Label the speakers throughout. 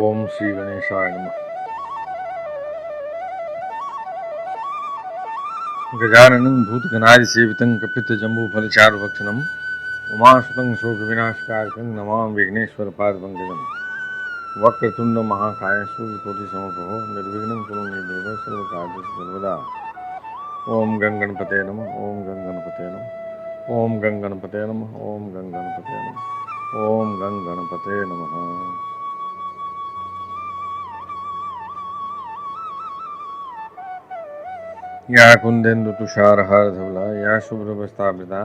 Speaker 1: ओम श्री गणेशाय नमः। गजाननं भूतगणादिसेवितं कपित्थजम्बूफलचारुभक्षणं उमासुतं शोकविनाशकारकं नमामि विघ्नेश्वरपादपङ्कजं। वक्रतुण्ड महाकाय सूर्यकोटिसमप्रभो निर्विघ्नं कुरु मे देव सर्वकार्येषु सर्वदा। ओम गंगणपते नमः। ओम गंगणपते नमः। ओम गंगणपते नमः। ओम गंगणपते नमः। ओम गंगणपते नमः। या कुंदेन्दु तुषारहार धवला या शुभ्रवस्त्रावृता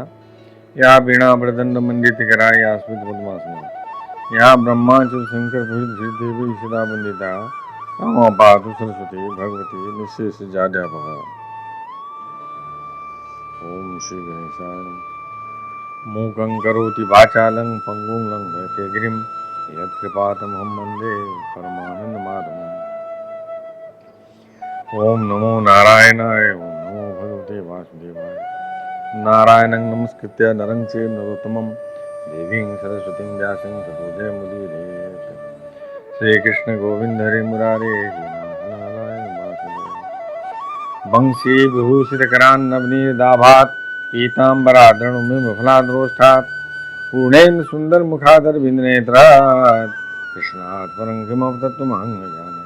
Speaker 1: या वीणावृदण्डमण्डितकरा या स्मितपद्मासना या ब्रह्माच्युत शंकर देवी सदा वंदिता रामा पातु सरस्वती भगवती निःशेषजाड्यापहा। ओम श्री गणेशाय नमः। मूकं करोति वाचालं पंगुं लंघयते गिरिं यत्कृपातमहं वन्दे परमानन्दमाधवम्। ओम नमो नारायणाय। ओम नमो भगवते वासुदेवाय। नारायणं नमस्कृत्य नरं चैव नरोत्तमं देवीं सरस्वतीं व्यासं ततो जयमुदीरयेत्। श्रीकृष्ण गोविंद हरे मुरारे हे नाथ नारायण वासुदेव। वंशी विभूषितकरान्नवनीदाभात् पीताम्बराधरणुमिमफलाद्रोष्ठात् पूर्णेन सुन्दरमुखादरविन्दनेत्रात् कृष्णात् परं किमवतत्त्वमहं न जाने।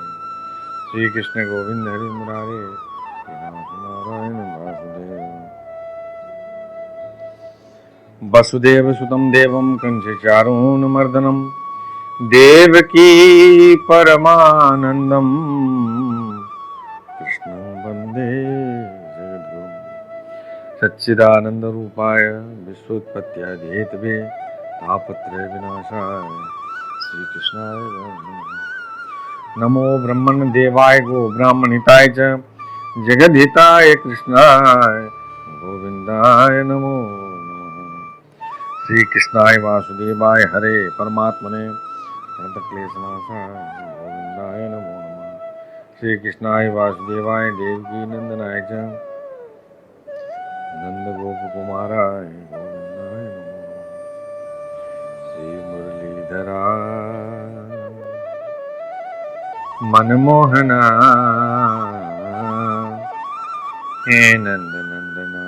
Speaker 1: श्री कृष्ण गोविंद हरि मुरारे हे नाथ नारायण वासुदेव। वसुदेव सुतं देवं कंसचारूणमर्दनं देवकी परमानन्दं कृष्णं वन्दे जगद्गुरुं। सच्चिदानन्दरूपाय विश्वोत्पत्त्यादिहेतवे तापत्रय विनाशाय श्रीकृष्णाय नमः। नमो ब्रह्मण देवाय गो ब्राह्मणिताय च जगद्हिताय कृष्णाय गोविंदाय नमो नमः। श्री कृष्णाय वासुदेवाय हरे परमात्मने प्रणतक्लेशनाशाय गोविंदाय नमो नमः। श्री कृष्णाय वासुदेवाय देवकी नंदनाय च नंद गोपकुमाराय गोविंदाय नमो नमः। श्री मुरलीधराय मनमोहना हे नंद नंदना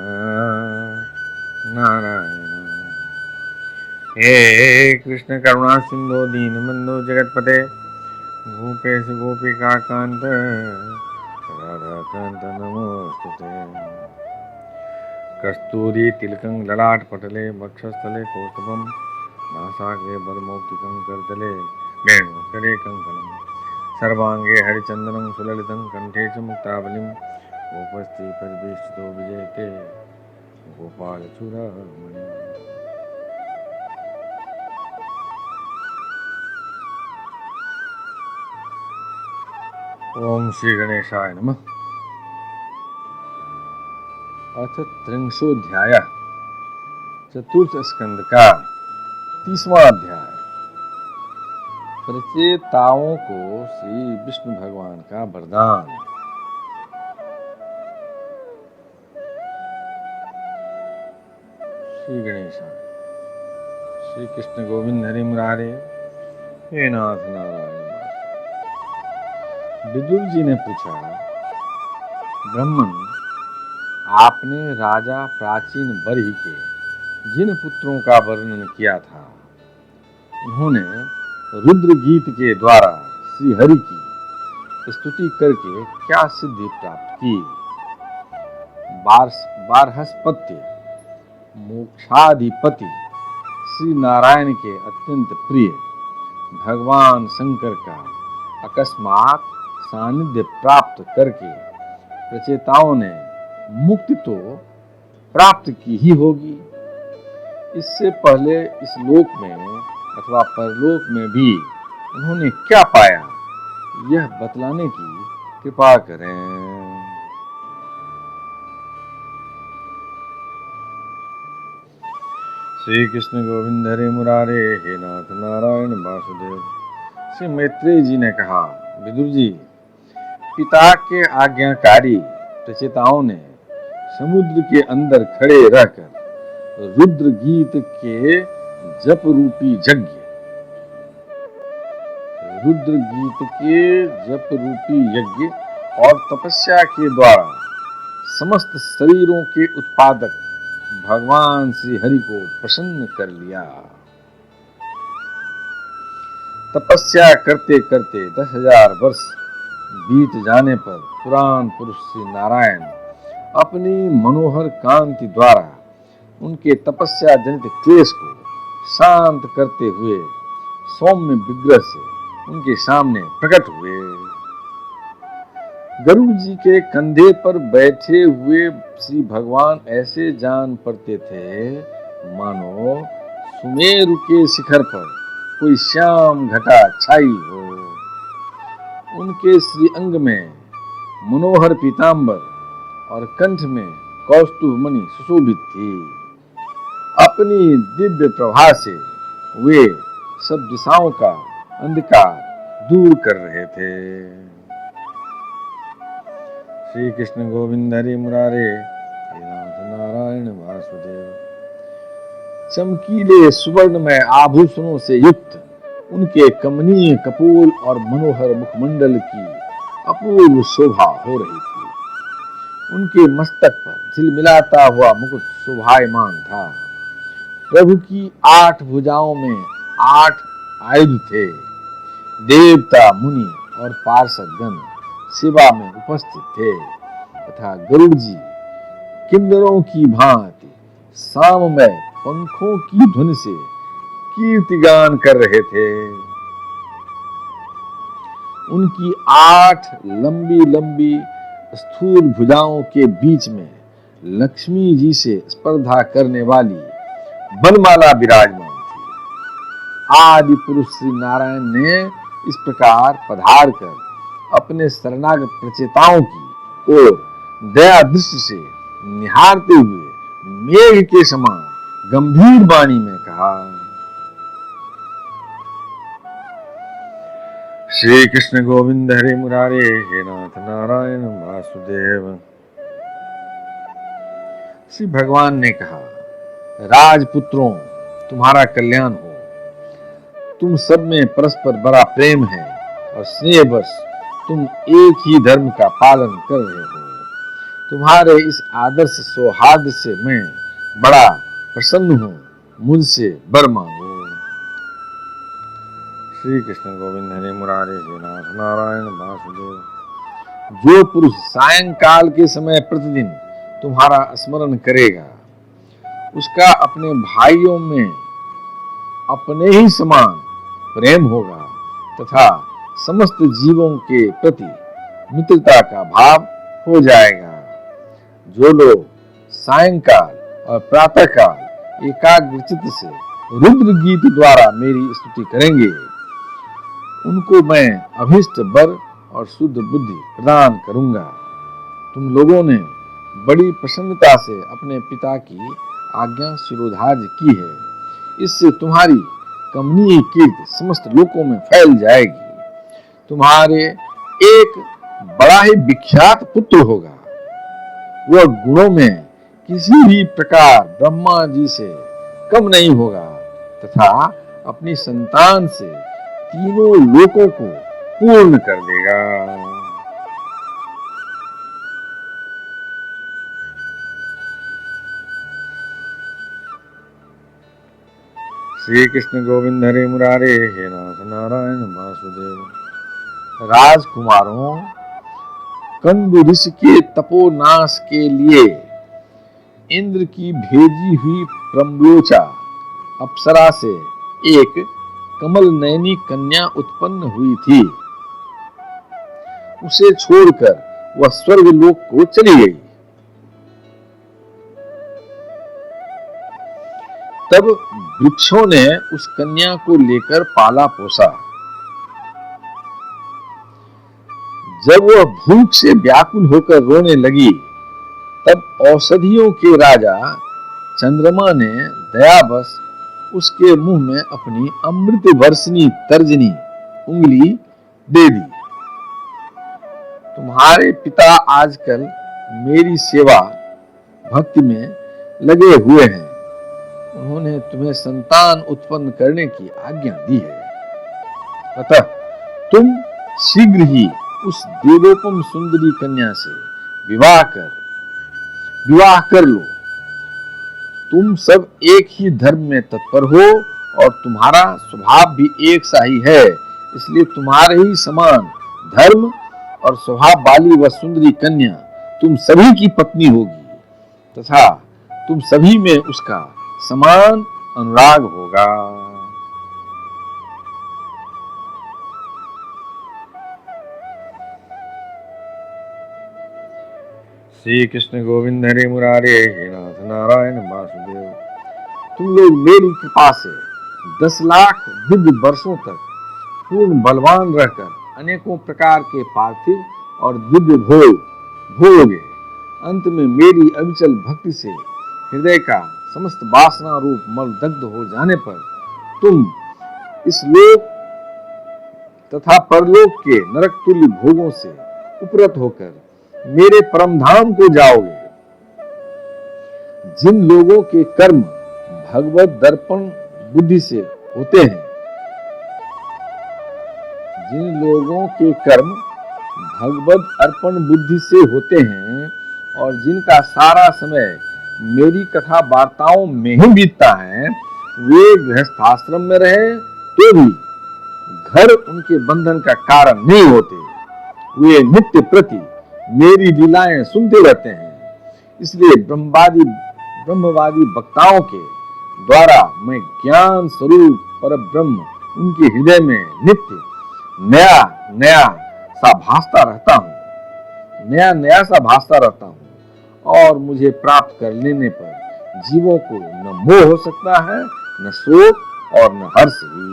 Speaker 1: नारायण। हे कृष्ण करुणा सिंधु दीनबंधु जगतपते गोपेश गोपिका कांत राधाकांत नमोस्तुते। कस्तूरी तिलकं ललाट पटले वक्षस्थले कौस्तुभं नासाग्रे बलमौक्तिकं करतले वेणुकरे कंकणम् सर्वांगे हरिचंदनं सुललितं कंठे च मुक्तावलिं गोपस्त्री परिवेष्टितो विजयते गोपालचूड़ामणि। ओम श्री गणेशाय नमः। अथ त्रिंशोऽध्याय चतुर्थ स्कंद का 30वां अध्याय। प्रचेताओं को श्री विष्णु भगवान का वरदान। श्री गणेशाय। श्री कृष्ण गोविंद हरि मुरारे हे नाथ नारायण। विदुर जी ने पूछा, ब्राह्मण, आपने राजा प्राचीन बरही के जिन पुत्रों का वर्णन किया था उन्होंने रुद्र गीत के द्वारा श्री हरि की स्तुति करके क्या सिद्धि प्राप्त की? बारहस्पत्य मोक्षाधिपति श्री नारायण के अत्यंत प्रिय भगवान शंकर का अकस्मात सानिध्य प्राप्त करके प्रचेताओं ने मुक्ति तो प्राप्त की ही होगी। इससे पहले इस लोक में अथवा परलोक में भी उन्होंने क्या पाया, यह बतलाने की कृपा करें। श्री कृष्ण गोविंद हरे मुरारे हे नाथ नारायण वासुदेव। श्री मैत्रेय जी ने कहा, विदुर जी, पिता के आज्ञाकारी प्रचेताओं ने समुद्र के अंदर खड़े रहकर रुद्र गीत के जप रूपी यज्ञ रुद्र गीत के जप रूपी यज्ञ और तपस्या के द्वारा समस्त शरीरों के उत्पादक भगवान श्री हरि को प्रसन्न कर लिया। तपस्या करते करते 10,000 वर्ष बीत जाने पर पुराण पुरुष श्री नारायण अपनी मनोहर कांति द्वारा उनके तपस्या जनित क्लेश को शांत करते हुए सौम्य विग्रह से उनके सामने प्रकट हुए। गरुड़ जी के कंधे पर बैठे हुए श्री भगवान ऐसे जान पड़ते थे मानो सुमेरु के शिखर पर कोई श्याम घटा छाई हो। उनके श्री अंग में मनोहर पीतांबर और कंठ में कौस्तुभ मणि सुशोभित थी। अपनी दिव्य प्रभा से वे सब दिशाओं का अंधकार दूर कर रहे थे। श्री कृष्ण गोविंद हरि मुरारे हे नाथ नारायण वासुदेव। चमकीले सुवर्णमय आभूषणों से युक्त उनके कमनीय कपोल और मनोहर मुखमंडल की अपूर्व शोभा हो रही थी। उनके मस्तक पर झिलमिलाता हुआ मुकुट शोभायमान था। प्रभु की 8 भुजाओं में 8 आयुध थे। देवता मुनि और पार्षद गण सेवा में उपस्थित थे तथा गरुड़ जी किन्नरों की भांति साममय पंखों की धुन से कीर्तिगान कर रहे थे। उनकी 8 लंबी लंबी स्थूल भुजाओं के बीच में लक्ष्मी जी से स्पर्धा करने वाली बनमाला विराजमान थी। आदि पुरुष श्री नारायण ने इस प्रकार पधार कर अपने शरणागत प्रचेताओं की ओर दया दृष्टि से निहारते हुए मेघ के समान गंभीर वाणी में कहा, श्री कृष्ण गोविंद हरि मुरारे हे नाथ नारायण वासुदेव। श्री भगवान ने कहा, राजपुत्रों, तुम्हारा कल्याण हो। तुम सब में परस्पर बड़ा प्रेम है और स्नेहवश तुम एक ही धर्म का पालन कर रहे हो। तुम्हारे इस आदर्श सौहार्द से मैं बड़ा प्रसन्न हूँ। मुझसे वर मांगो। श्री कृष्ण गोविंद हरि मुरारे हे नाथ नारायण वासुदेव। जो पुरुष सायंकाल के समय प्रतिदिन तुम्हारा स्मरण करेगा उसका अपने भाइयों में अपने ही समान प्रेम होगा तथा समस्त जीवों के प्रति मित्रता का भाव हो जाएगा। जो लोग सायंकाल और प्रातःकाल एकाग्रचित्त से रुद्र गीत द्वारा मेरी स्तुति करेंगे उनको मैं अभिष्ट वर और शुद्ध बुद्धि प्रदान करूंगा। तुम लोगों ने बड़ी प्रसन्नता से अपने पिता की आज्ञा शिरोधार्य की है। इससे तुम्हारी कमनीय कीर्ति समस्त लोकों में फैल जाएगी। तुम्हारे एक बड़ा ही विख्यात पुत्र होगा। वह गुणों में किसी भी प्रकार ब्रह्मा जी से कम नहीं होगा तथा अपनी संतान से तीनों लोकों को पूर्ण कर देगा। श्री कृष्ण गोविंद हरे मुरारे हे नाथ नारायण वासुदेव। राजकुमारों, कंदु ऋषि के तपोनाश के लिए इंद्र की भेजी हुई प्रम्लोचा अप्सरा से एक कमल नयनी कन्या उत्पन्न हुई थी। उसे छोड़कर वह स्वर्गलोक को चली गई। तब वृक्षों ने उस कन्या को लेकर पाला पोसा। जब वह भूख से व्याकुल होकर रोने लगी तब औषधियों के राजा चंद्रमा ने दयावश उसके मुंह में अपनी अमृत वर्षिणी तर्जनी उंगली दे दी। तुम्हारे पिता आजकल मेरी सेवा भक्ति में लगे हुए हैं। उन्होंने तुम्हें संतान उत्पन्न करने की आज्ञा दी है। अतः तुम शीघ्र ही उस देवोपम सुंदरी कन्या से विवाह कर लो। तुम सब एक ही धर्म में तत्पर हो और तुम्हारा स्वभाव भी एक सा ही है, इसलिए तुम्हारे ही समान धर्म और स्वभाव वाली वह सुंदरी कन्या तुम सभी की पत्नी होगी तथा तुम सभी में उसका समान अनुराग होगा। श्री कृष्ण गोविंद हरे मुरारे हे नाथ नारायण वासुदेव। तुम लोग मेरी कृपा से 10 लाख दिव्य वर्षों तक पूर्ण बलवान रहकर अनेकों प्रकार के पार्थिव और दिव्य भोग भोगे। अंत में मेरी अविचल भक्ति से हृदय का समस्त वासना रूप मल दग्ध हो जाने पर तुम इस लोक तथा परलोक के नरक तुल्य भोगों से उपरत होकर मेरे परम धाम को जाओगे। जिन लोगों के कर्म भगवत दर्पण बुद्धि से होते हैं, जिन लोगों के कर्म भगवत अर्पण बुद्धि से होते हैं और जिनका सारा समय मेरी कथा वार्ताओं में ही बीतता है, वे गृहस्थाश्रम में रहे तो भी घर उनके बंधन का कारण नहीं होते। वे नित्य प्रति मेरी लीलाएं सुनते रहते हैं। इसलिए ब्रह्मवादी वक्ताओं के द्वारा मैं ज्ञान स्वरूप परब्रह्म उनके हृदय में नित्य नया नया सा भासता रहता हूँ और मुझे प्राप्त कर लेने पर जीवों को न मोह हो सकता है, न शोक और न हर्ष ही।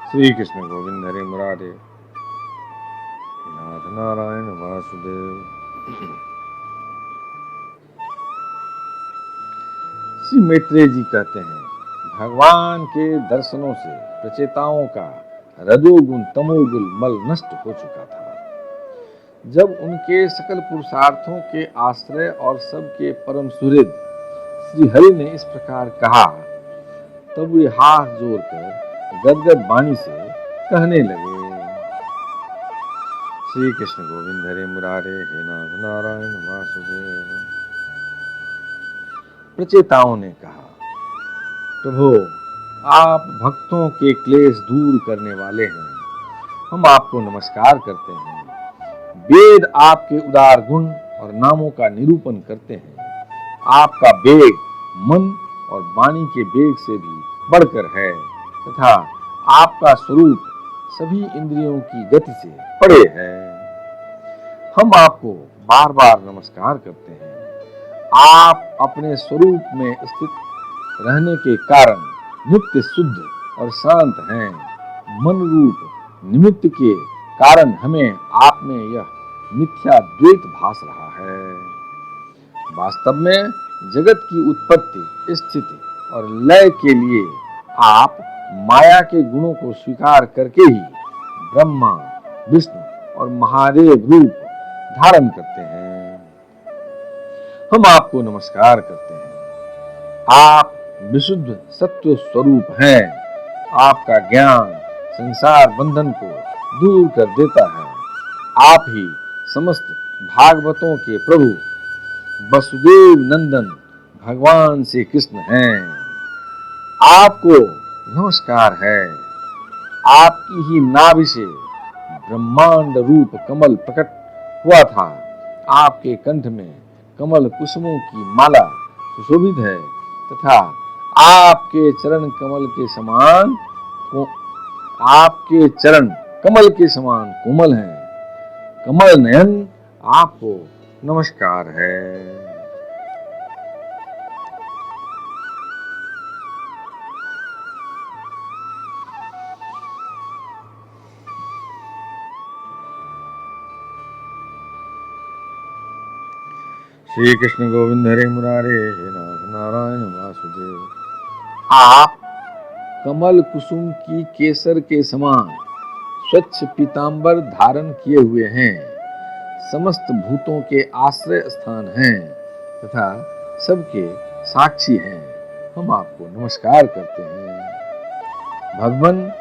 Speaker 1: श्री कृष्ण गोविंद हरे मुरारे नाथ नारायण वासुदेव। श्री मैत्रेय जी कहते हैं, भगवान के दर्शनों से प्रचेताओं का रजोगुण तमोगुण मल नष्ट हो चुका था। जब उनके सकल पुरुषार्थों के आश्रय और सबके परम सुहृद श्री हरि ने इस प्रकार कहा, तब वे हाथ जोड़कर गदगद वाणी से कहने लगे, श्री कृष्ण गोविंद हरे मुरारे हे नाथ नारायण वासुदेव। प्रचेताओं ने कहा, प्रभु आप भक्तों के क्लेश दूर करने वाले हैं, हम आपको नमस्कार करते हैं। वेद आपके उदार गुण और नामों का निरूपण करते हैं। आपका वेग मन और वाणी के वेग से भी बढ़कर है तथा आपका स्वरूप सभी इंद्रियों की गति से परे है। हम आपको बार बार नमस्कार करते हैं। आप अपने स्वरूप में स्थित रहने के कारण नित्य शुद्ध और शांत हैं। मन रूप निमित्त के कारण हमें आप में यह मिथ्या द्वैत भास रहा है। वास्तव में जगत की उत्पत्ति स्थिति और लय के लिए आप माया के गुणों को स्वीकार करके ही ब्रह्मा विष्णु और महादेव रूप धारण करते हैं। हम आपको नमस्कार करते हैं। आप विशुद्ध सत्व स्वरूप हैं। आपका ज्ञान संसार बंधन को दूर कर देता है। आप ही समस्त भागवतों के प्रभु वसुदेव नंदन भगवान श्री कृष्ण हैं। आपको नमस्कार है। आपकी ही नाभि से ब्रह्मांड रूप कमल प्रकट हुआ था। आपके कंठ में कमल कुसुमों की माला सुशोभित है तथा आपके चरण कमल के समान कोमल हैं। कमल नयन आपको नमस्कार है। श्री कृष्ण गोविंद हरे मुरारे हे नाथ नारायण वासुदेव। आप कमल कुसुम की केसर के समान स्वच्छ पीतांबर धारण किए हुए हैं। समस्त भूतों के आश्रय स्थान हैं तथा सबके साक्षी हैं। हम आपको नमस्कार करते हैं। भगवान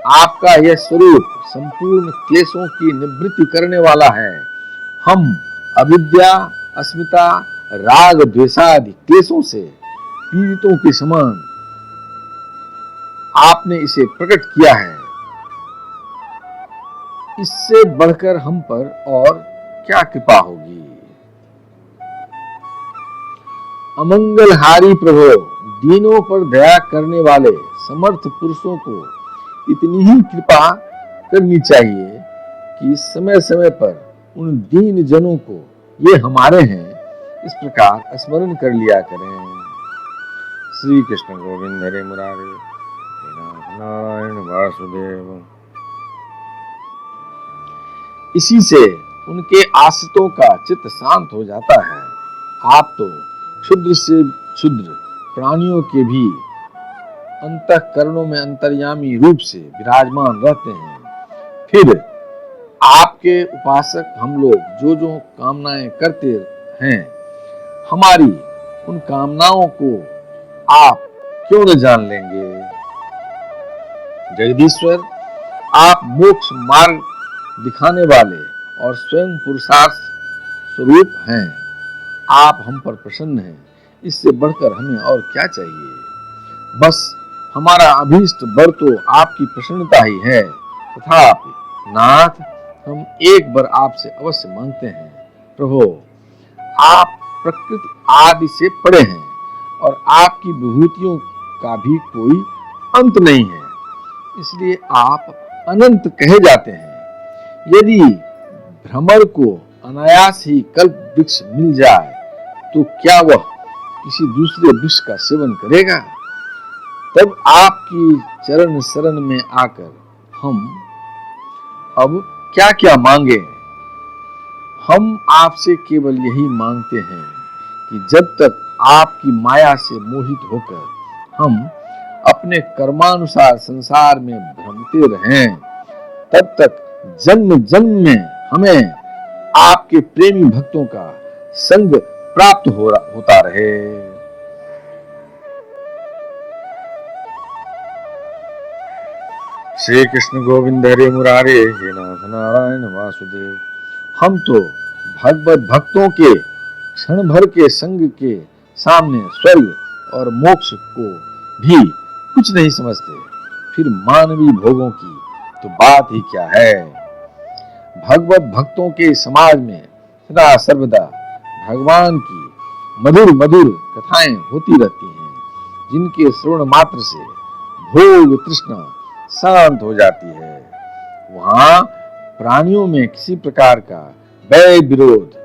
Speaker 1: आपका यह स्वरूप संपूर्ण क्लेशों की निवृत्ति करने वाला है। हम अविद्या, अस्मिता, राग, द्वेषादि क्लेशों से पीड़ितों के समान आपने इसे प्रकट किया है। इससे बढ़कर हम पर और क्या कृपा होगी। अमंगलहारी प्रभो, दीनों पर दया करने वाले समर्थ पुरुषों को इतनी ही कृपा करनी चाहिए कि समय समय पर उन दीन जनों को ये हमारे हैं इस प्रकार स्मरण कर लिया करें। श्री कृष्ण गोविंद हरे मुरारे, हे नाथ नारायण वासुदेव। इसी से उनके आश्रितों का चित्त शांत हो जाता है। आप तो क्षुद्र से क्षुद्र प्राणियों के भी अंतःकरणों में अंतर्यामी रूप से विराजमान रहते हैं। फिर आपके उपासक हम लोग जो जो कामनाएं करते हैं, हमारी उन कामनाओं को आप क्यों न जान लेंगे। जगदीश्वर, आप मोक्ष मार्ग दिखाने वाले और स्वयं पुरुषार्थ स्वरूप हैं। आप हम पर प्रसन्न हैं, इससे बढ़कर हमें और क्या चाहिए। बस हमारा अभीष्ट वर तो आपकी प्रसन्नता ही है। तथापि नाथ, हम एक बार आपसे अवश्य मांगते हैं। प्रभु, आप प्रकृति आदि से परे हैं और आपकी विभूतियों का भी कोई अंत नहीं है, इसलिए आप अनंत कहे जाते हैं। यदि भ्रमर को अनायास ही कल्प वृक्ष मिल जाए तो क्या वह किसी दूसरे वृक्ष का सेवन करेगा। तब आपकी चरण शरण में आकर हम अब क्या क्या मांगे। हम आपसे केवल यही मांगते हैं कि जब तक आपकी माया से मोहित होकर हम अपने कर्मानुसार संसार में भ्रमते रहें, तब तक जन्म जन्म में हमें आपके प्रेमी भक्तों का संग प्राप्त होता रहे। श्री कृष्ण गोविंद हरे मुरारे, हे नाथ नारायण वासुदेव। हम तो भगवत भक्तों के क्षण भर के संग के सामने स्वर्ग और मोक्ष को भी कुछ नहीं समझते, फिर मानवीय भोगों की तो बात ही क्या है। भगवत भक्तों के समाज में सदा सर्वदा भगवान की मधुर मधुर कथाएं होती रहती हैं, जिनके श्रवण मात्र से भोग तृष्णा शांत हो जाती है। वहां प्राणियों में किसी प्रकार का वैर विरोध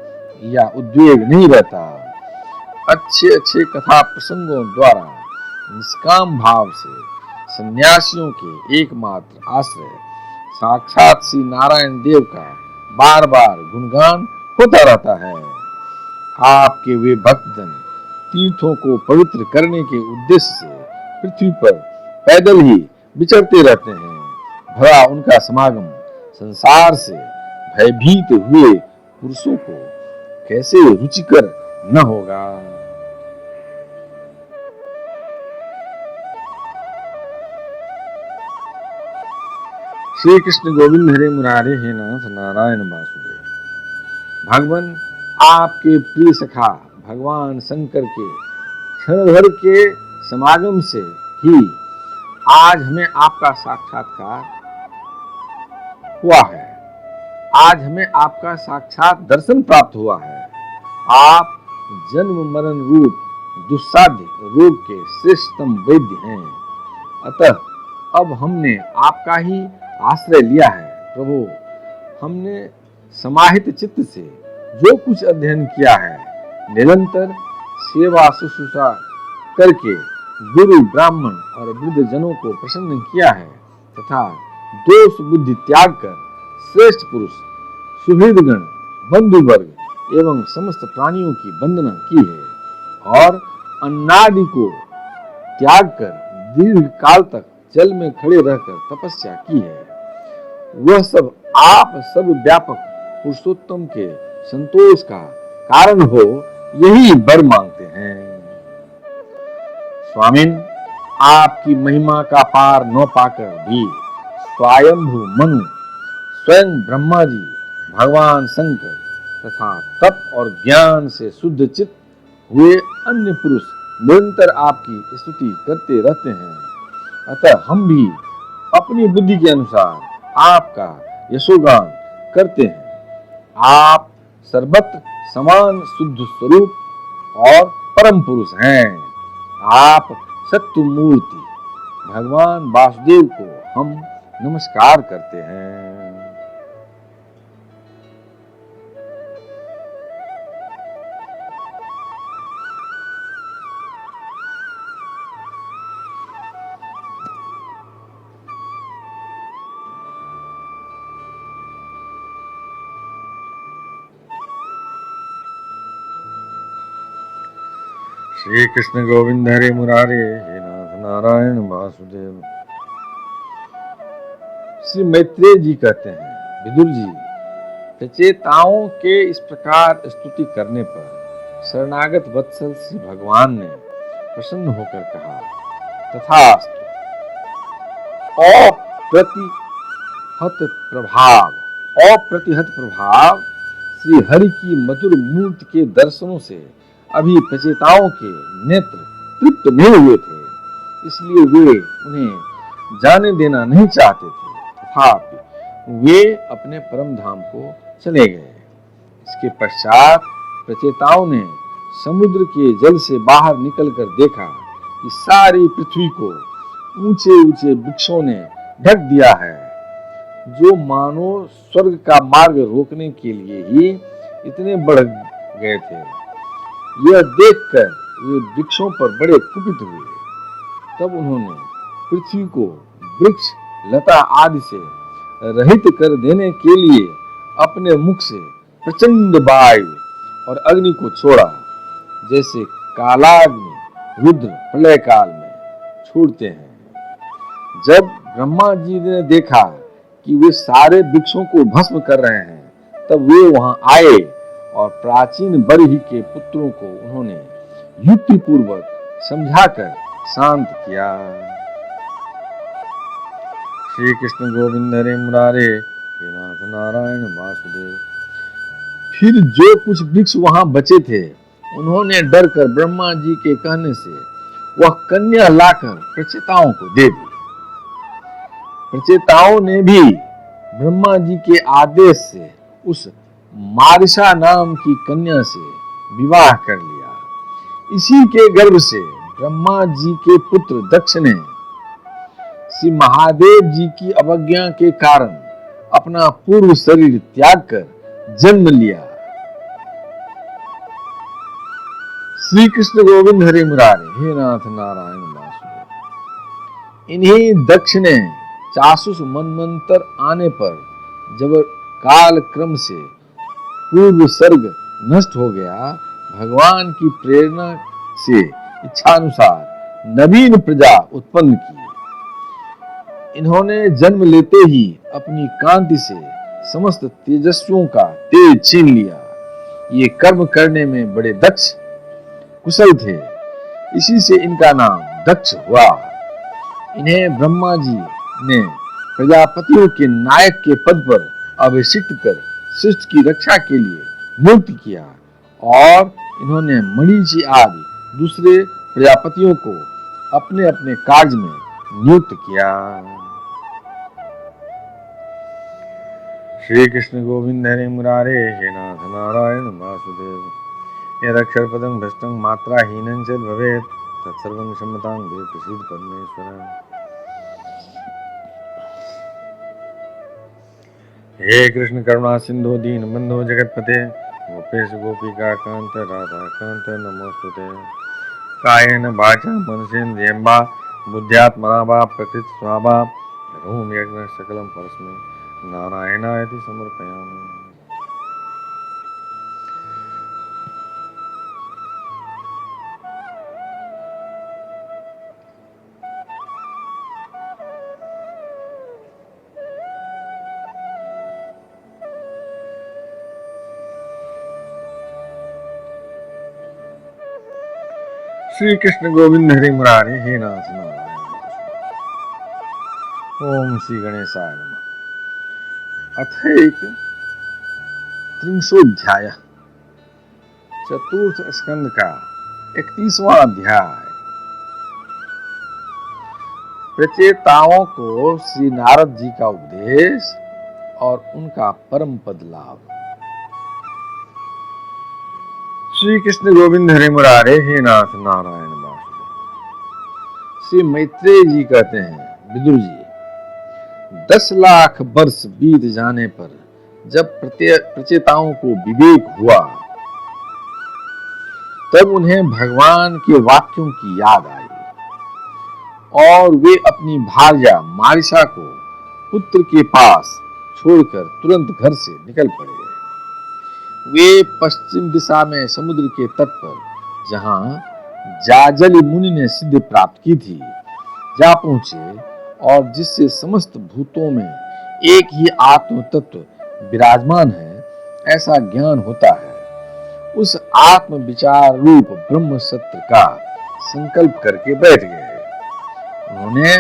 Speaker 1: या उद्वेग नहीं रहता। अच्छे अच्छे कथा प्रसंगों द्वारा निष्काम भाव से सन्यासियों के एकमात्र आश्रय साक्षात श्री नारायण देव का बार बार गुणगान होता रहता है। आपके वे भक्तजन तीर्थों को पवित्र करने के उद्देश्य से पृथ्वी पर पैदल ही विचरते रहते हैं। भला उनका समागम संसार से भयभीत हुए पुरुषों को कैसे रुचिकर न होगा। श्री कृष्ण गोविंद हरे मुरारे, हे नाथ नारायण वासुदेव। भगवान आपके प्रिय सखा भगवान शंकर के क्षण भर के समागम से ही आज हमें आपका साक्षात्कार हुआ है। आज हमें आपका साक्षात दर्शन प्राप्त हुआ है। आप जन्म मरण रूप दुस्साध्य रोग के श्रेष्ठतम वैद्य हैं। अतः अब हमने आपका ही आश्रय लिया है। प्रभु, हमने समाहित चित्त से जो कुछ अध्ययन किया है, निरंतर सेवा शुश्रूषा करके गुरु ब्राह्मण और वृद्ध जनों को प्रसन्न किया है, तथा दोष बुद्धि त्याग कर श्रेष्ठ पुरुष सुहृदगण बंधु वर्ग एवं समस्त प्राणियों की वंदना की है, और अन्नादि को त्याग कर दीर्घ काल तक जल में खड़े रहकर तपस्या की है। वह सब आप सब व्यापक पुरुषोत्तम के संतोष का कारण हो, यही वर मांगते हैं। स्वामिन, आपकी महिमा का पार न पाकर भी स्वयंभू मनु, स्वयं ब्रह्मा जी, भगवान शंकर तथा तप और ज्ञान से शुद्ध चित्त हुए अन्य पुरुष निरंतर आपकी स्तुति करते रहते हैं। अतः हम भी अपनी बुद्धि के अनुसार आपका यशोगान करते हैं। आप सर्वत्र समान शुद्ध स्वरूप और परम पुरुष हैं। आप सत्य मूर्ति भगवान वासुदेव को हम नमस्कार करते हैं। श्री कृष्ण गोविंद हरे मुरारे, हे नाथ नारायण वासुदेव। श्री मैत्रेय जी कहते हैं, विदुर जी, प्रचेताओं के इस प्रकार स्तुति करने पर शरणागत वत्सल श्री भगवान ने प्रसन्न होकर कहा, तथास्तु। अप्रतिहत प्रभाव श्री हरि की मधुर मूर्ति के दर्शनों से अभी प्रचेताओं के नेत्र तृप्त नहीं हुए थे, इसलिए वे उन्हें जाने देना नहीं चाहते थे। तथापि वे अपने परम धाम को चले गए। इसके पश्चात प्रचेताओं ने समुद्र के जल से बाहर निकलकर देखा कि सारी पृथ्वी को ऊंचे ऊंचे वृक्षों ने ढक दिया है, जो मानो स्वर्ग का मार्ग रोकने के लिए ही इतने बढ़ गए थे। यह देखकर वे वृक्षों पर बड़े कुपित हुए। तब उन्होंने पृथ्वी को वृक्ष लता आदि से रहित कर देने के लिए अपने मुख से प्रचंड वायु और अग्नि को छोड़ा, जैसे कालाग्नि रुद्र प्रलय काल में छोड़ते हैं। जब ब्रह्मा जी ने देखा कि वे सारे वृक्षों को भस्म कर रहे हैं, तब वे वहां आए और प्राचीन बरही के पुत्रों को उन्होंने युक्ति पूर्वक समझाकर शांत किया। श्री कृष्ण गोविंद हरे मुरारे, हे नाथ नारायण वासुदेव। फिर जो कुछ वृक्ष वहां बचे थे, उन्होंने डरकर ब्रह्मा जी के कहने से वह कन्या लाकर प्रचेताओं को दे दी। प्रचेताओं ने भी ब्रह्मा जी के आदेश से उस मारिशा नाम की कन्या से विवाह कर लिया। इसी के गर्भ से ब्रह्मा जी के पुत्र दक्ष ने श्री महादेव जी की अवज्ञा के कारण अपना पूर्व शरीर त्याग कर जन्म लिया। श्री कृष्ण गोविंद हरे मुरारे, हे नाथ नारायण वासुदेव। इन्हीं दक्ष ने चासुस मनमंतर आने पर, जब काल क्रम से पूर्व सर्ग नष्ट हो गया, भगवान की प्रेरणा से इच्छानुसार नवीन प्रजा उत्पन्न की। इन्होंने जन्म लेते ही अपनी कांति से समस्त तेजस्वियों का तेज छीन लिया। ये कर्म करने में बड़े दक्ष कुशल थे, इसी से इनका नाम दक्ष हुआ। इन्हें ब्रह्मा जी ने प्रजापतियों के नायक के पद पर अभिषिक्त कर सृष्टि की रक्षा के लिए नियुक्त किया, और इन्होंने मरीचि आदि दूसरे प्रजापतियों को अपने अपने कार्य में नियुक्त किया। श्री कृष्ण गोविंद हरे मुरारे, हे नाथ नारायण वासुदेव। यदक्षर पदं भ्रष्टं मात्राहीनं च भवेत् तत्सर्वं क्षमतां देव प्रसीद परमेश्वर। हे कृष्ण करुणा सिंधु दीन बंधु जगतपते, गोपेश गोपिका कांत राधा कांत नमोस्तुते। कायेन वाचा मनसेन्द्रियर्वा बुद्ध्यात्मना वा प्रकृति स्वभाव करोमि यज्ञ सकलं परस्मै नारायणायति समर्पयामि। श्री कृष्ण गोविंद हरे मुरारे, हे नाथ नारायण। ओम श्री गणेशाय नमः। अथैक त्रिंशोध्याय, चतुर्थ स्कंद का 31वां अध्याय। प्रचेताओं को श्री नारद जी का उपदेश और उनका परम पद लाभ। श्री कृष्ण गोविंद हरे मुरारे, हे नाथ नारायण वासुदेव। श्री मैत्रेय जी कहते हैं, विदुर जी, 10 लाख वर्ष बीत जाने पर जब प्रचेताओं को विवेक हुआ, तब उन्हें भगवान के वाक्यों की याद आई और वे अपनी भार्या मारिसा को पुत्र के पास छोड़कर तुरंत घर से निकल पड़े। वे पश्चिम दिशा में समुद्र के तट पर, जहां जाजली मुनि ने सिद्धि प्राप्त की थी, जा पहुंचे और जिससे समस्त भूतों में एक ही आत्म तत्व विराजमान है, ऐसा ज्ञान होता है। उस आत्म विचार रूप ब्रह्म सत्य का संकल्प करके बैठ गए। उन्होंने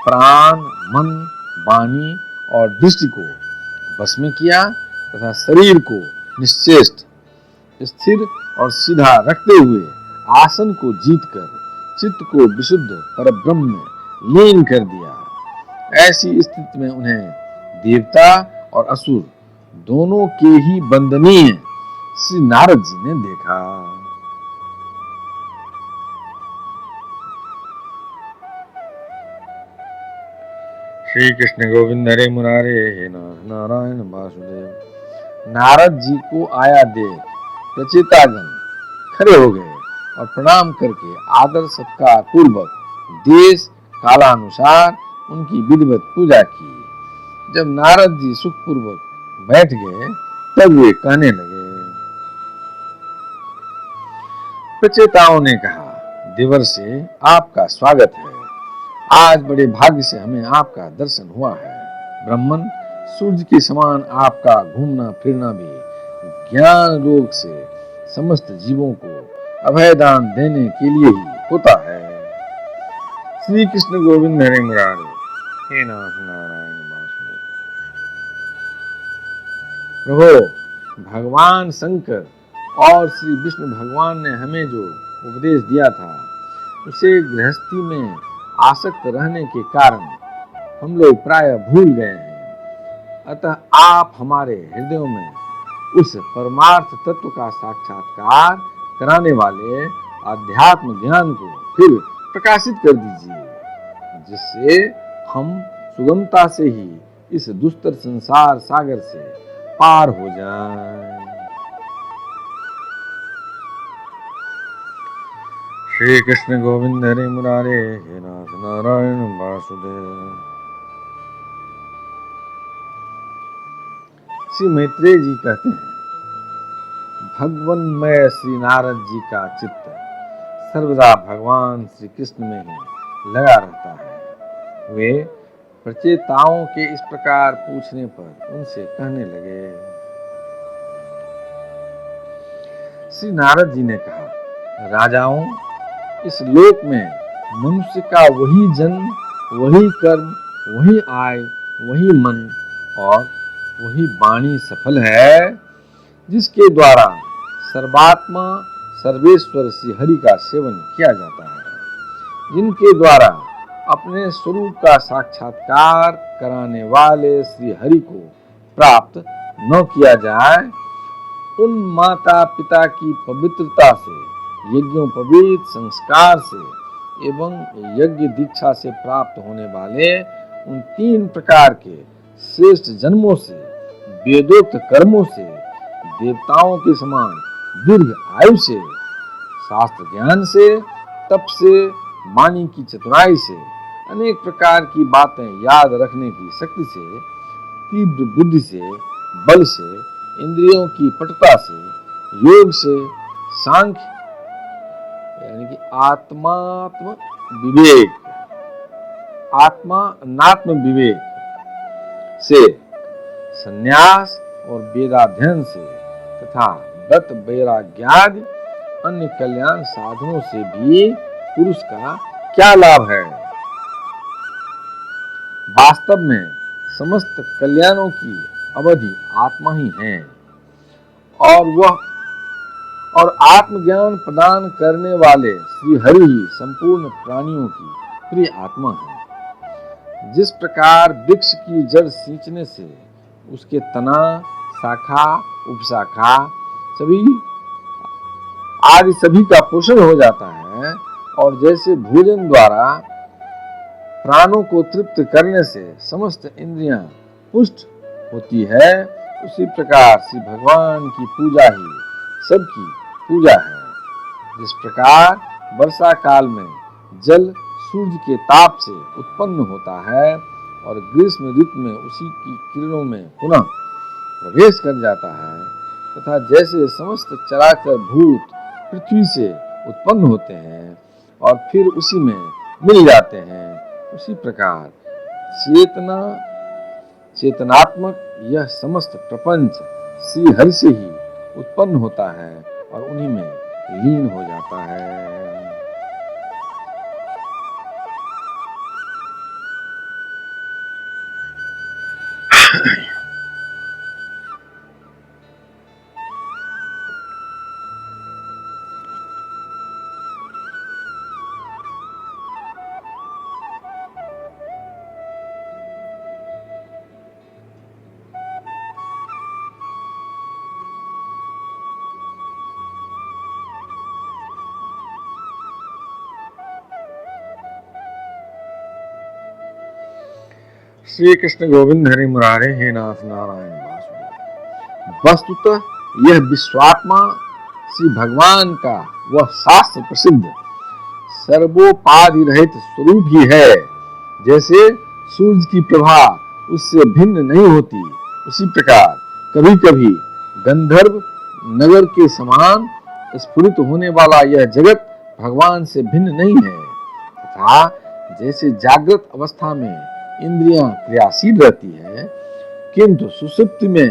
Speaker 1: प्राण, मन, वाणी और दृष्टि को भस्म किया तथा शरीर को निश्चेष्ट, स्थिर और सीधा रखते हुए आसन को जीतकर चित्त को विशुद्ध परब्रह्म में लीन कर दिया। ऐसी स्थिति में उन्हें देवता और असुर दोनों के ही वंदनीय श्री नारद जी ने देखा। श्री कृष्ण गोविंद हरे मुरारे, हे नाथ नारायण वासुदेव। नारद जी को आया देख प्रचेतागण खड़े हो गए और प्रणाम करके आदर सत्कार पूर्वक देश कालानुसार उनकी विधिवत पूजा की। जब नारद जी सुखपूर्वक बैठ गए, तब वे कहने लगे। प्रचेताओं ने कहा, देवर से आपका स्वागत है। आज बड़े भाग्य से हमें आपका दर्शन हुआ है। ब्राह्मण सूर्य के समान आपका घूमना फिरना भी ज्ञान योग से समस्त जीवों को अभयदान देने के लिए ही होता है। श्री कृष्ण गोविंद हरे मुरारे, हे नाथ नारायण वासुदेव। प्रभु, भगवान शंकर और श्री विष्णु भगवान ने हमें जो उपदेश दिया था, उसे गृहस्थी में आसक्त रहने के कारण हम लोग प्राय भूल गए हैं। अतः आप हमारे हृदयों में उस परमार्थ तत्व का साक्षात्कार कराने वाले अध्यात्म ज्ञान को फिर प्रकाशित कर दीजिए, जिससे हम सुगमता से ही इस दुस्तर संसार सागर से पार हो जाएं। श्री कृष्ण गोविंद हरे मुरारे, हे नाथ नारायण वासुदेव। श्री मैत्रेय जी कहते हैं, भगवन्मय श्री नारद जी का चित्त सर्वदा भगवान श्री कृष्ण में ही लगा रहता है। वे प्रचेताओं के इस प्रकार पूछने पर उनसे कहने लगे। श्री नारद जी ने कहा, राजाओं, इस लोक में मनुष्य का वही जन्म, वही कर्म, वही आय, वही मन और वही वाणी सफल है, जिसके द्वारा सर्वात्मा सर्वेश्वर श्री हरि का सेवन किया जाता है। जिनके द्वारा अपने स्वरूप का साक्षात्कार कराने वाले श्री हरि को प्राप्त न किया जाए, उन माता पिता की पवित्रता से, यज्ञोपवीत संस्कार से एवं यज्ञ दीक्षा से प्राप्त होने वाले उन 3 प्रकार के श्रेष्ठ जन्मों से, वेदोक्त कर्मों से, देवताओं के समान दीर्घ आयु से, शास्त्र ज्ञान से, तप से, वाणी की चतुराई से, अनेक प्रकार की बातें याद रखने की शक्ति से, तीव्र बुद्धि से, बल से, इंद्रियों की पटुता से, योग से, सांख्य यानी कि आत्मात्म विवेक, आत्मात्म विवेक से, संन्यास और वेदाध्ययन से तथा व्रत वैराग्यादि अन्य कल्याण साधनों से भी पुरुष का क्या लाभ है। वास्तव में समस्त कल्याणों की अवधि आत्मा ही है और आत्मज्ञान प्रदान करने वाले श्री हरि ही संपूर्ण प्राणियों की प्रिय आत्मा है। जिस प्रकार वृक्ष की जड़ सींचने से उसके तना, शाखा, उपशाखा सभी का पोषण हो जाता है, और जैसे भोजन द्वारा प्राणों को तृप्त करने से समस्त इंद्रियां पुष्ट होती है, उसी प्रकार श्री भगवान की पूजा ही सबकी पूजा है। जिस प्रकार वर्षा काल में जल सूर्य के ताप से उत्पन्न होता है और ग्रीष्म ऋतु में उसी की किरणों में पुनः प्रवेश कर जाता है, तथा जैसे समस्त चराचर भूत पृथ्वी से उत्पन्न होते हैं और फिर उसी में मिल जाते हैं, उसी प्रकार चेतनात्मक यह समस्त प्रपंच श्री हरि से ही उत्पन्न होता है और उन्हीं में लीन हो जाता है। श्री कृष्ण गोविंद हरि मुरारे, हे नाथ नारायण वासुदेव। वस्तुतः यह विश्वात्मा श्री भगवान का वह शास्त्र प्रसिद्ध सर्वोपाधि रहित स्वरूप ही है। जैसे सूर्य की प्रभा उससे भिन्न नहीं होती, उसी प्रकार कभी कभी गंधर्व नगर के समान स्फुरित होने वाला यह जगत भगवान से भिन्न नहीं है। तथा जैसे जागृत अवस्था में इंद्रियां क्रियाशील रहती है, किंतु सुषुप्ति में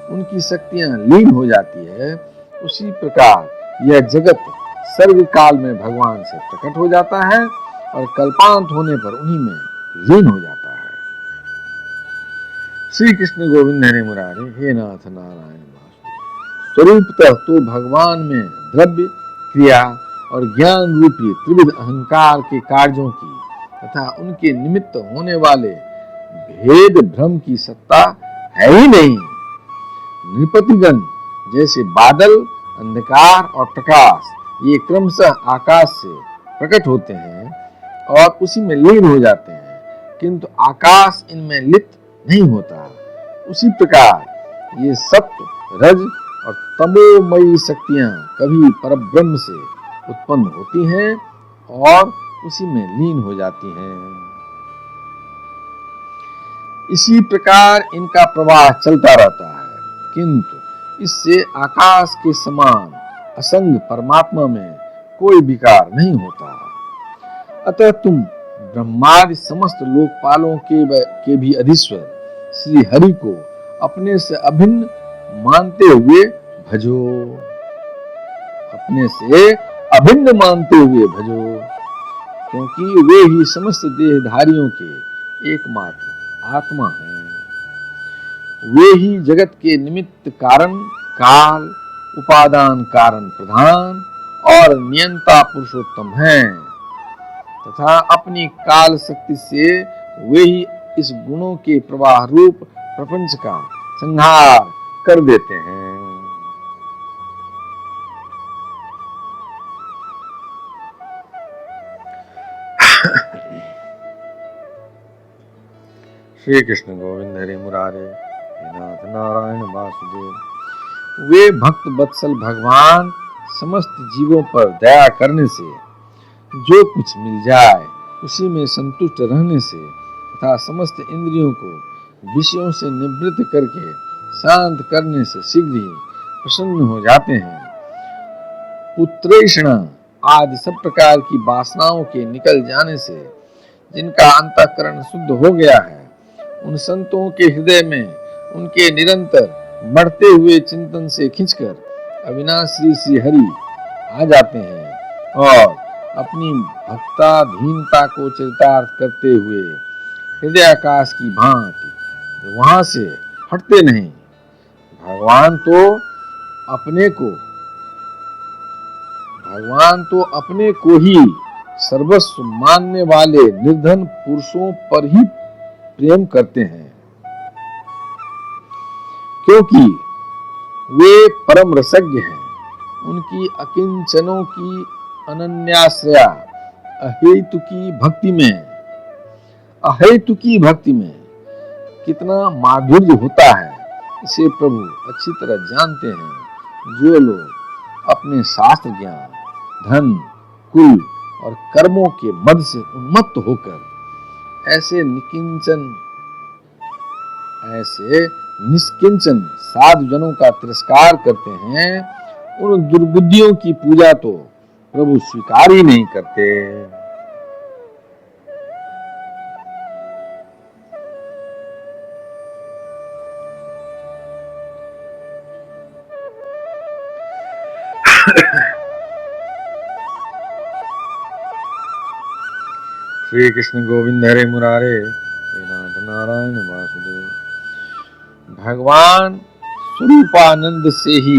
Speaker 1: उनकी शक्तियां लीन हो जाती है, उसी प्रकार यह जगत सर्व काल में भगवान से प्रकट हो जाता है और कल्पांत होने पर उन्हीं में लीन हो जाता है। श्री कृष्ण गोविंद हरे मुरारे, हे नाथ नारायण वासुदेव। स्वरूपतः तो भगवान में द्रव्य, क्रिया और ज्ञान रूपी त्रिविध अहंकार के कार्यों की तथा उनके निमित्त होने वाले भेद भ्रम की सत्ता है ही नहीं। नृपतिगण जैसे बादल, अंधकार और प्रकाश ये क्रमशः आकाश से प्रकट होते हैं और उसी में लीन हो जाते हैं, किंतु आकाश इनमें लिप्त नहीं होता, उसी प्रकार ये सत्व, रज और तमोमयी शक्तियां कभी परब्रह्म से उत्पन्न होती हैं और उसी में लीन हो जाती हैं। इसी प्रकार इनका प्रवाह चलता रहता है, किंतु इससे आकाश के समान असंग परमात्मा में कोई विकार नहीं होता। अतः तुम ब्रह्मादि समस्त लोकपालों के भी अधीश्वर श्री हरि को अपने से अभिन्न मानते हुए भजो, अपने से अभिन्न मानते हुए भजो, क्योंकि वे ही समस्त देहधारियों के एकमात्र आत्मा हैं। वे ही जगत के निमित्त कारण, काल, उपादान कारण प्रधान और नियंता पुरुषोत्तम हैं, तथा अपनी काल शक्ति से वे ही इस गुणों के प्रवाह रूप प्रपंच का संहार कर देते हैं। श्री कृष्ण गोविंद हरे मुरारे, हे नाथ नारायण वासुदेव। वे भक्त वत्सल भगवान समस्त जीवों पर दया करने से, जो कुछ मिल जाए उसी में संतुष्ट रहने से तथा समस्त इंद्रियों को विषयों से निवृत्त करके शांत करने से शीघ्र ही प्रसन्न हो जाते हैं। पुत्रेषणा आदि सब प्रकार की वासनाओं के निकल जाने से जिनका अंतःकरण शुद्ध हो गया है, उन संतों के हृदय में उनके निरंतर बढ़ते हुए चिंतन से खिंचकर अविनाशी श्री हरि आ जाते हैं और अपनी भक्ताधीनता को चरितार्थ करते हुए हृदय आकाश की भांति वहां से हटते नहीं। अपने को भगवान तो अपने को ही सर्वस्व मानने वाले निर्धन पुरुषों पर ही प्रेम करते हैं, क्योंकि वे परम रसज्ञ हैं। उनकी अकिंचनों की अनन्याश्रया अहेतुकी भक्ति में कितना माधुर्य होता है, इसे प्रभु अच्छी तरह जानते हैं। जो लोग अपने शास्त्र ज्ञान, धन, कुल और कर्मों के मद से उन्मत्त होकर ऐसे निष्किंचन साधु जनों का तिरस्कार करते हैं, उन दुर्बुद्धियों की पूजा तो प्रभु स्वीकार ही नहीं करते। श्री कृष्ण गोविंद हरे मुरारे, हे नाथ नारायण वासुदेव। भगवान स्वरूपानंद से ही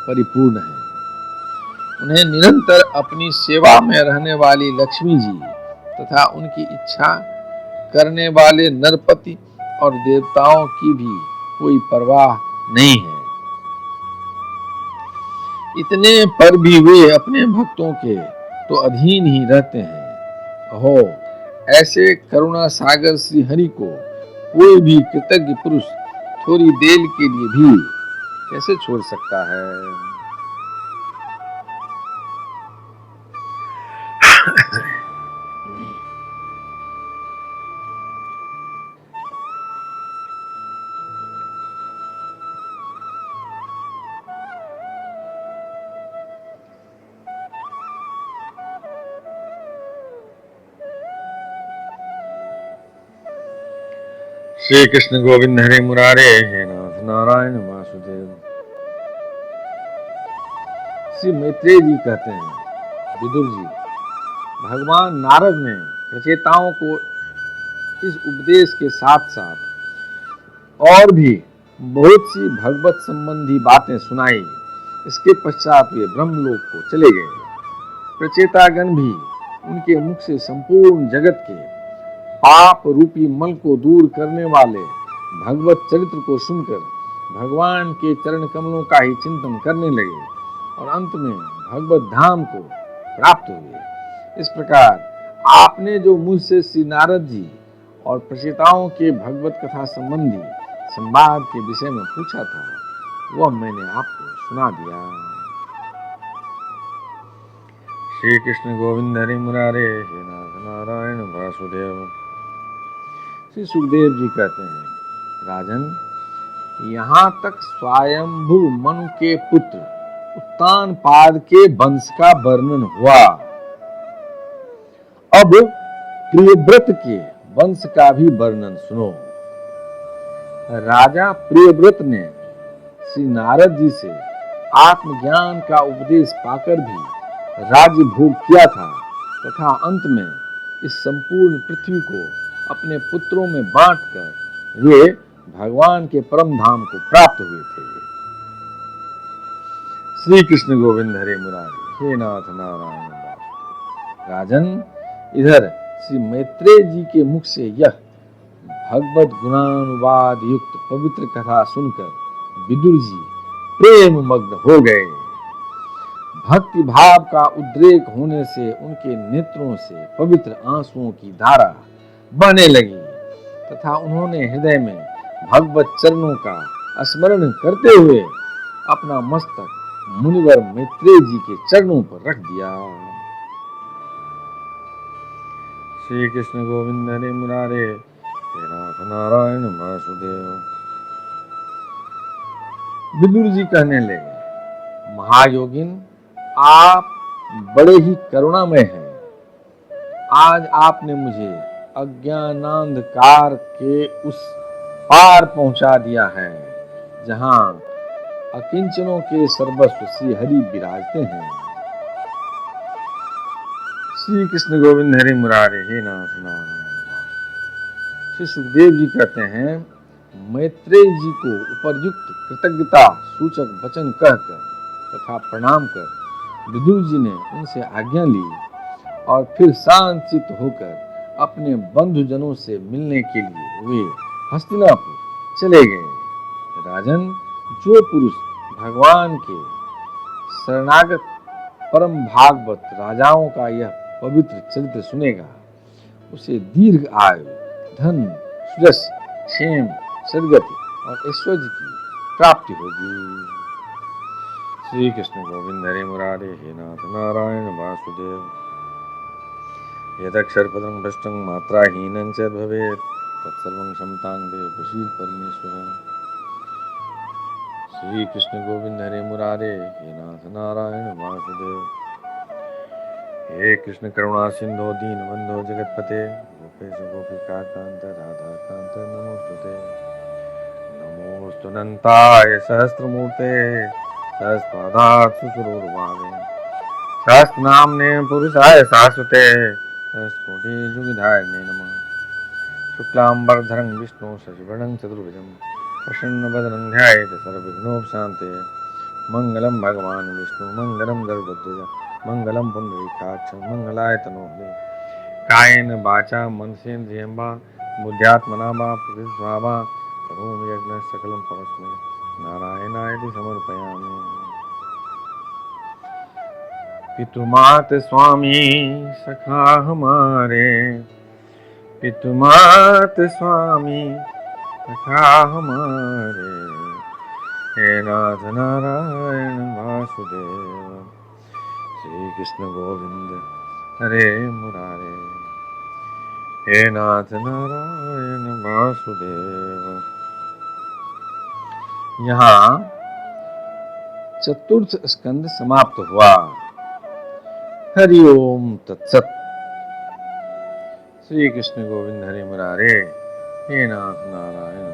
Speaker 1: परिपूर्ण है। उन्हें निरंतर अपनी सेवा में रहने वाली लक्ष्मी जी तथा उनकी इच्छा करने वाले नरपति और देवताओं की भी कोई परवाह नहीं है। इतने पर भी वे अपने भक्तों के तो अधीन ही रहते हैं। हो ऐसे करुणा सागर श्री हरि को कोई भी कृतज्ञ पुरुष थोड़ी देर के लिए भी कैसे छोड़ सकता है। श्री कृष्ण गोविंद हरे मुरारे, हे नाथ नारायण वासुदेव। श्री मैत्रेय जी कहते हैं, विदुर जी, भगवान नारद ने प्रचेताओं को इस उपदेश के साथ साथ और भी बहुत सी भगवत संबंधी बातें सुनाई। इसके पश्चात वे ब्रह्मलोक को चले गए। प्रचेतागण भी उनके मुख से संपूर्ण जगत के पाप रूपी मल को दूर करने वाले भगवत चरित्र को सुनकर भगवान के चरण कमलों का ही चिंतन करने लगे और अंत में भगवत धाम को प्राप्त हुए। इस प्रकार आपने जो मुझसे श्री नारद जी और प्रचेताओं के भगवत कथा संबंधी संवाद के विषय में पूछा था, वह मैंने आपको सुना दिया। श्री कृष्ण गोविंद हरि मुरारे, हे नाथ नारायण वासुदेव। श्री सुखदेव जी कहते हैं, राजन, यहाँ तक स्वयंभू मनु के पुत्र उत्तानपाद के वंश का वर्णन हुआ। अब प्रियव्रत के वंश का भी वर्णन सुनो। राजा प्रियव्रत ने श्री नारद जी से आत्मज्ञान का उपदेश पाकर भी राज्य भोग किया था तथा अंत में इस संपूर्ण पृथ्वी को अपने पुत्रों में बांटकर वे भगवान के परम धाम को प्राप्त हुए थे। श्री कृष्ण गोविंद हरे मुरारी, हे नाथ नारायण वासुदेव। राजन, इधर श्री मैत्रेय जी के मुख से यह भगवत गुणानुवाद युक्त पवित्र कथा सुनकर विदुर जी प्रेम मग्न हो गए। भक्ति भाव का उद्रेक होने से उनके नेत्रों से पवित्र आंसुओं की धारा बहने लगी तथा उन्होंने हृदय में भगवत चरणों का स्मरण करते हुए अपना मस्तक मुनिवर मैत्रेय जी के चरणों पर रख दिया। श्री कृष्ण गोविंद हरे मुरारे, हे नाथ नारायण वासुदेव। विदुर जी कहने लगे, महायोगिन, आप बड़े ही करुणामय हैं। आज आपने मुझे अज्ञानांधकार के उस पार पहुंचा दिया है जहां अकिंचनों के सर्वस्व श्री हरि विराजते हैं। श्री कृष्ण गोविंद हरि मुरारे, हे नाथ नारायण। श्री सुखदेव जी कहते हैं, मैत्रेय जी को उपर्युक्त कृतज्ञता सूचक वचन कहकर तथा प्रणाम कर विदुर जी ने उनसे आज्ञा ली और फिर शांतचित्त होकर अपने बंधुजनों से मिलने के लिए वे हस्तिनापुर चले गए। राजन, जो पुरुष भगवान के शरणागत परम भागवत राजाओं का यह पवित्र चरित्र सुनेगा, उसे दीर्घ आयु, धन, सुयश, क्षेम, सद्गति और ऐश्वर्य की प्राप्ति होगी। श्री कृष्ण गोविंद हरे मुरारे, हे नाथ नारायण वासुदेव। यदक्षरपदं भ्रष्टं मात्राहीनं च भवेत् तत्सर्वं क्षमतां देव प्रसीद परमेश्वर। श्री कृष्ण गोविंद हरे मुरारे, हे नाथ नारायण वासुदेव। हे कृष्ण करुणा सिंधो दीनबंधो जगतपते गोपेश गोपिका कांत राधा कांत नमोस्तुते। नमोस्तु अनंताय सहस्रमूर्ते सहस्रपादात् सुसुरोर्भावे सहस्रनाम्ने पुरुषाय शाश्वते सहस्रकोटि युगधारिणे नमः। शुक्लांबरधरं विष्णु शशिवर्णं चतुर्भुजं प्रसन्नवदनं ध्यायेत् सर्वविघ्नोपशान्ते। मंगलम भगवान विष्णु मंगलम गरुड़ध्वज मंगलम पुंडरीकाक्ष मंगलाय तनोहरे। कायेन वाचा मनसेन्द्रियं वा बुद्ध्यात्मना वा प्रकृतिस्वभावा करोमि यज्ञं सकलं परस्मै नारायणाय समर्पयामि। पितुमात स्वामी सखा हमारे, पितुमात स्वामी सखा हमारे, हे नाथ नारायण वासुदेव। श्री कृष्ण गोविंद हरे मुरारे, हे नाथ नारायण वासुदेव। यहाँ चतुर्थ स्कंद समाप्त हुआ। हरि ओम तत्सत। श्री कृष्ण गोविंद हरे मुरारे, हे नाथ नारायण